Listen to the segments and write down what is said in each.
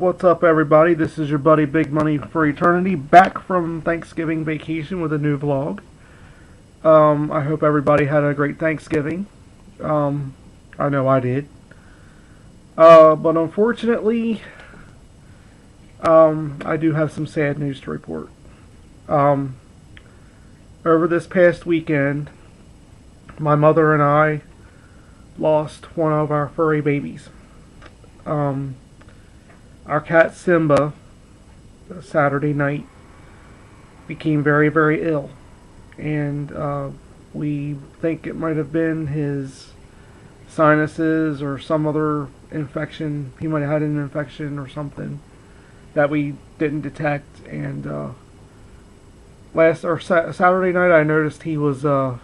What's up, everybody? This is your buddy Big Money for Eternity, back from Thanksgiving vacation with a new vlog. I hope everybody had a great Thanksgiving. Um, I know I did. But unfortunately, I do have some sad news to report. Um, Over this past weekend, my mother and I lost one of our furry babies. Um, our cat Simba, Saturday night, became very, very ill. And we think it might have been his sinuses or some other infection. He might have had an infection or something that we didn't detect. And Saturday night, I noticed he wasn't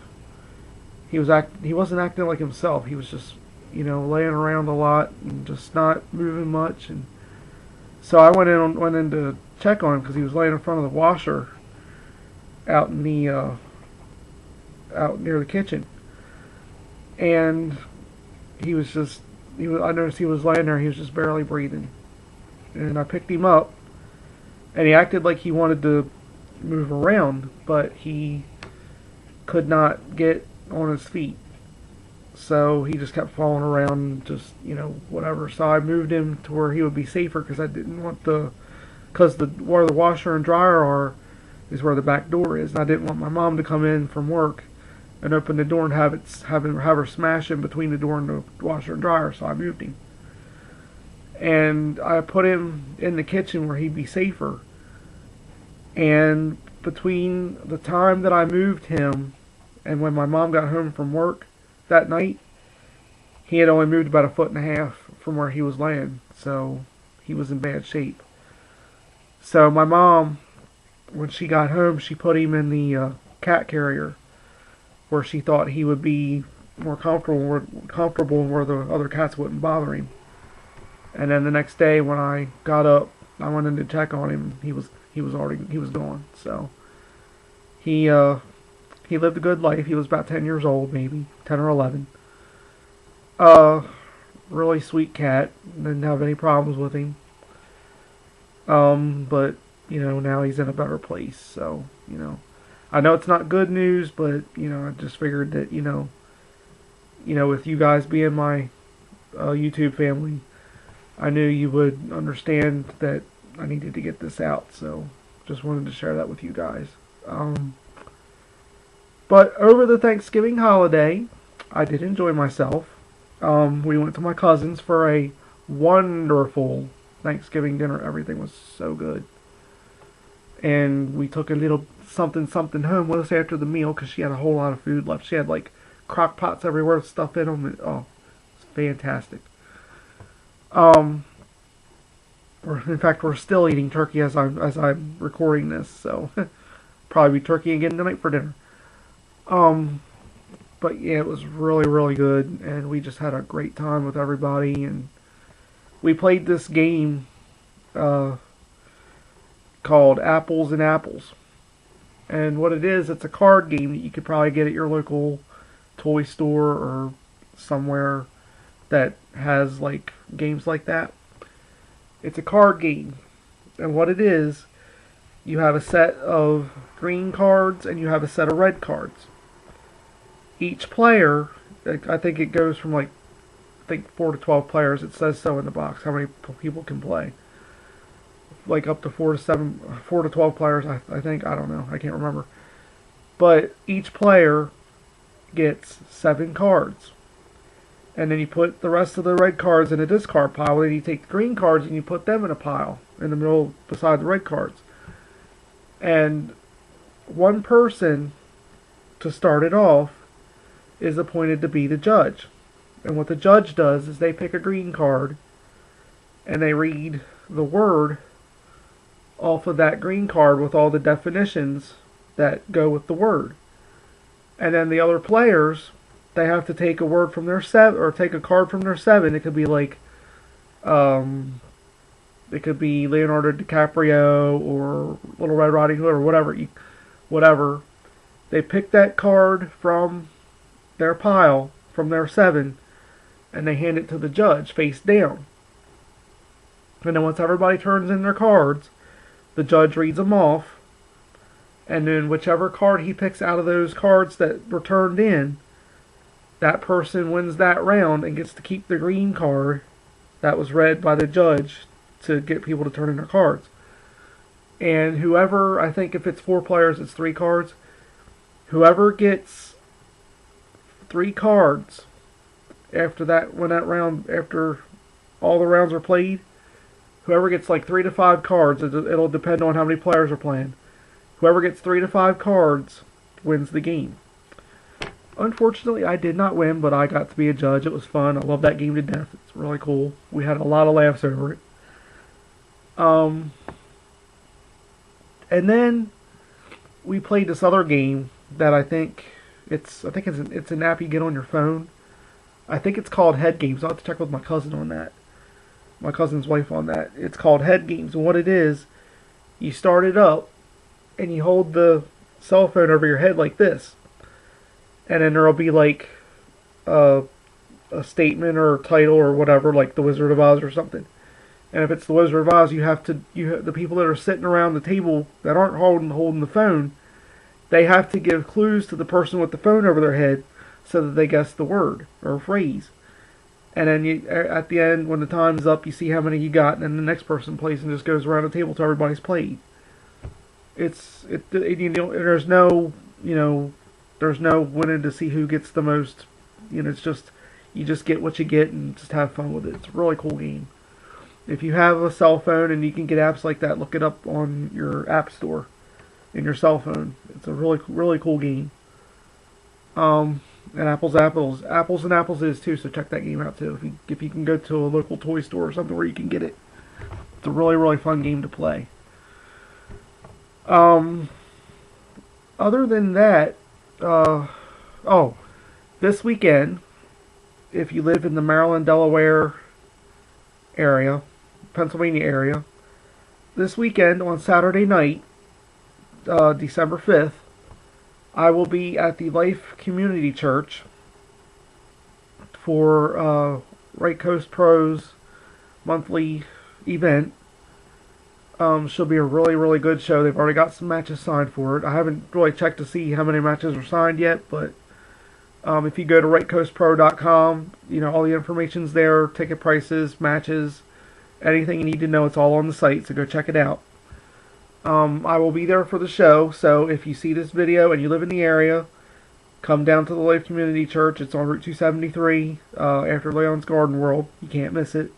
acting like himself. He was just laying around a lot and just not moving much. And so I went in to check on him because he was laying in front of the washer out in the out near the kitchen, and I noticed he was laying there. He was just barely breathing, and I picked him up, and he acted like he wanted to move around, but he could not get on his feet. So he just kept falling around, just whatever. So I moved him to where he would be safer because I didn't want because where the washer and dryer are is where the back door is, and I didn't want my mom to come in from work and open the door and have her smash in between the door and the washer and dryer. So I moved him, and I put him in the kitchen where he'd be safer. And between the time that I moved him and when my mom got home from work that night, he had only moved about 1.5 feet from where he was laying, so he was in bad shape. So my mom, when she got home, she put him in the cat carrier where she thought he would be more comfortable where the other cats wouldn't bother him. And then the next day when I got up, I went in to check on him. He was gone. So he lived a good life. He was about 10 years old, maybe 10 or 11. Really sweet cat. Didn't have any problems with him. But now he's in a better place. So I know it's not good news, but I just figured that with you guys being my YouTube family, I knew you would understand that I needed to get this out. So just wanted to share that with you guys. But over the Thanksgiving holiday, I did enjoy myself. We went to my cousin's for a wonderful Thanksgiving dinner. Everything was so good. And we took a little something home with us after the meal because she had a whole lot of food left. She had like crock pots everywhere with stuff in them. It's fantastic. In fact, we're still eating turkey as I'm recording this, so probably be turkey again tonight for dinner. But yeah, it was really, really good, and we just had a great time with everybody. And we played this game called Apples and Apples. And what it is, it's a card game that you could probably get at your local toy store or somewhere that has like games like that. It's a card game. And what it is, you have a set of green cards and you have a set of red cards. Each player, I think it goes from 4 to 12 players. It says so in the box how many people can play. Like up to 4 to 12 players, I think. I don't know. I can't remember. But each player gets 7 cards. And then you put the rest of the red cards in a discard pile. Then you take the green cards and you put them in a pile in the middle beside the red cards. And one person, to start it off, is appointed to be the judge. And what the judge does is they pick a green card and they read the word off of that green card with all the definitions that go with the word. And then the other players, they have to take a word from their 7 or take a card from their 7. It could be like it could be Leonardo DiCaprio or Little Red Riding Hood or whatever. They pick that card from their pile, from their 7, and they hand it to the judge face down. And then once everybody turns in their cards, the judge reads them off, and then whichever card he picks out of those cards that were turned in, that person wins that round and gets to keep the green card that was read by the judge to get people to turn in their cards. And whoever, I think if it's 4 players, it's 3 cards. Whoever gets 3 cards after that, when that round, after all the rounds are played, whoever gets like 3 to 5 cards, it'll depend on how many players are playing. Whoever gets 3 to 5 cards wins the game. Unfortunately, I did not win, but I got to be a judge. It was fun. I love that game to death. It's really cool. We had a lot of laughs over it. And then we played this other game that I think it's an app you get on your phone. I think it's called Head Games. I'll have to check with my cousin on that. My cousin's wife on that. It's called Head Games, and what it is, you start it up and you hold the cell phone over your head like this, and then there'll be like a statement or a title or whatever, like The Wizard of Oz or something. And if it's The Wizard of Oz, the people that are sitting around the table that aren't holding the phone, they have to give clues to the person with the phone over their head so that they guess the word or phrase. And then at the end, when the time's up, you see how many you got, and then the next person plays and just goes around the table till everybody's played. There's no winning to see who gets the most. It's just, you just get what you get and just have fun with it. It's a really cool game. If you have a cell phone and you can get apps like that, look it up on your app store in your cell phone. It's a really, really cool game. And Apples and Apples is too, so check that game out too. If you can go to a local toy store or something where you can get it. It's a really, really fun game to play. Other than that, this weekend, if you live in the Maryland, Delaware area, Pennsylvania area, this weekend on Saturday night, December 5th, I will be at the Life Community Church for Right Coast Pro's monthly event. Should be a really, really good show. They've already got some matches signed for it. I haven't really checked to see how many matches are signed yet, but if you go to rightcoastpro.com, all the information's there, ticket prices, matches, anything you need to know, it's all on the site, so go check it out. I will be there for the show, so if you see this video and you live in the area, come down to the Life Community Church. It's on Route 273 after Leon's Garden World. You can't miss it.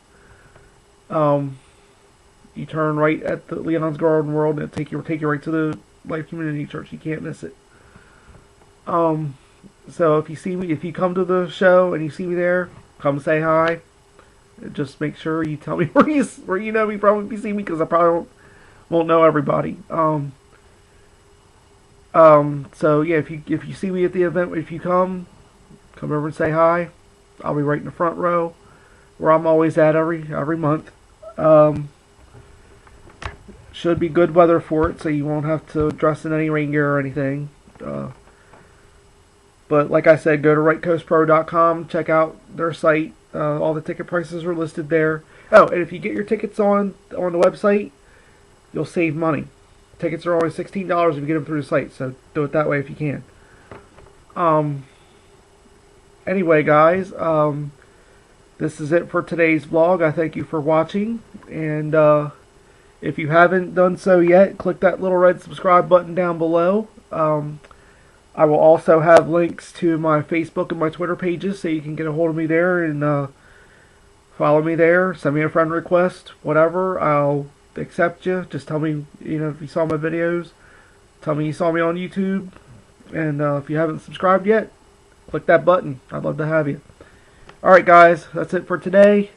You turn right at the Leon's Garden World and it'll take you right to the Life Community Church. You can't miss it. So if you come to the show and you see me there, come say hi. Just make sure you tell me where you know me from if you see me, because I probably won't know everybody. So yeah, if you see me at the event, if you come over and say hi. I'll be right in the front row, where I'm always at every month. Should be good weather for it, so you won't have to dress in any rain gear or anything. But like I said, go to rightcoastpro.com, check out their site. All the ticket prices are listed there. Oh, and if you get your tickets on the website, you'll save money. Tickets are only $16 if you get them through the site, so do it that way if you can. Anyway, guys, this is it for today's vlog. I thank you for watching, and if you haven't done so yet, click that little red subscribe button down below. I will also have links to my Facebook and my Twitter pages, so you can get a hold of me there and follow me there. Send me a friend request, whatever. I'll accept you. Just tell me, if you saw my videos. Tell me you saw me on YouTube. And if you haven't subscribed yet, click that button. I'd love to have you. Alright, guys, that's it for today.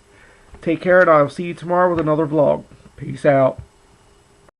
Take care, and I'll see you tomorrow with another vlog. Peace out.